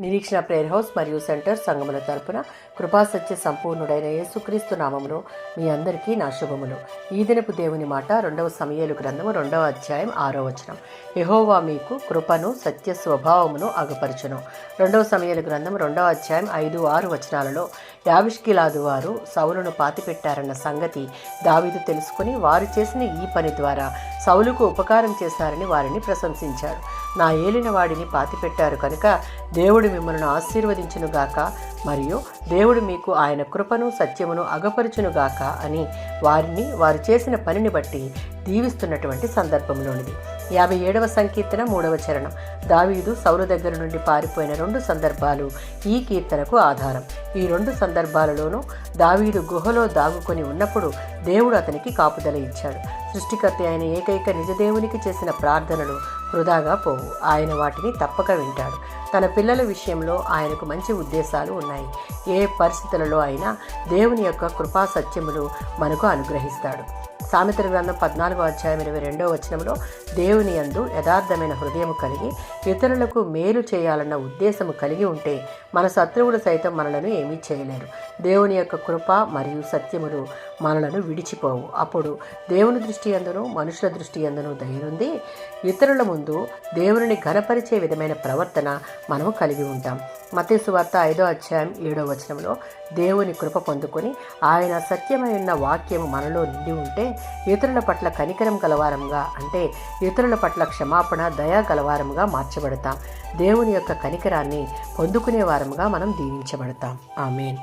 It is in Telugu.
నిరీక్షణ ప్రేయర్ హౌస్ మరియు సెంటర్ సంఘముల తరపున కృపాసత్య సంపూర్ణుడైన యేసుక్రీస్తు నామములో మీ అందరికీ నా శుభములు. ఈ దినపు దేవుని మాట 2వ సమూయేలు గ్రంథము 2వ అధ్యాయం 6వ వచనం. యెహోవా మీకు కృపను సత్య స్వభావమును అగుపరచును. 2వ సమూయేలు గ్రంథం 2వ అధ్యాయం 5-6 వచనాలలో యాబేష్గిలాదు వారు సౌలును పాతిపెట్టారన్న సంగతి దావీదు తెలుసుకుని వారు చేసిన ఈ పని ద్వారా సౌలుకు ఉపకారం చేశారని వారిని ప్రశంసించారు. నా ఏలిన వాడిని పాతిపెట్టారు కనుక దేవుడు మిమ్మల్ని ఆశీర్వదించునుగాక, మరియు దేవుడు మీకు ఆయన కృపను సత్యమును అగపరచునుగాక అని వారు చేసిన పనిని బట్టి దీవిస్తున్నటువంటి సందర్భంలోనిది. 57వ సంకీర్తన 3వ చరణం. దావీదు సౌలు దగ్గర నుండి పారిపోయిన 2 సందర్భాలు ఈ కీర్తనకు ఆధారం. ఈ 2 సందర్భాలలోనూ దావీదు గుహలో దాగుకొని ఉన్నప్పుడు దేవుడు అతనికి కాపుదల ఇచ్చాడు. సృష్టికర్త అయిన ఏకైక నిజదేవునికి చేసిన ప్రార్థనలు వృధాగా పోవు. ఆయన వాటిని తప్పక వింటాడు. తన పిల్లల విషయంలో ఆయనకు మంచి ఉద్దేశాలు ఉన్నాయి. ఏ పరిస్థితులలో అయినా దేవుని యొక్క కృపా సత్యములు మనకు అనుగ్రహిస్తాడు. సామెతల గ్రంథం 14వ అధ్యాయం 22వ వచనంలో దేవుని యందు యథార్థమైన హృదయము కలిగి ఇతరులకు మేలు చేయాలన్న ఉద్దేశము కలిగి ఉంటే మన శత్రువులు సైతం మనలను ఏమీ చేయలేరు. దేవుని యొక్క కృప మరియు సత్యములు మనలను విడిచిపోవు. అప్పుడు దేవుని దృష్టి యందును మనుషుల దృష్టి యందును దయనుంది ఇతరుల ముందు దేవుని ఘనపరిచే విధమైన ప్రవర్తన మనము కలిగి ఉంటాం. మత్తయి సువార్త 5వ అధ్యాయం 7వ వచనంలో దేవుని కృప పొందుకొని ఆయన సత్యమైన వాక్యము మనలో నిండి ఉంటే ఇతరుల పట్ల కనికరం గలవారంగా, అంటే ఇతరుల పట్ల క్షమాపణ దయా గలవారంగా మార్చబడతాం. దేవుని యొక్క కనికరాన్ని పొందుకునే వారముగా మనం దీవించబడతాం. ఆమేన్.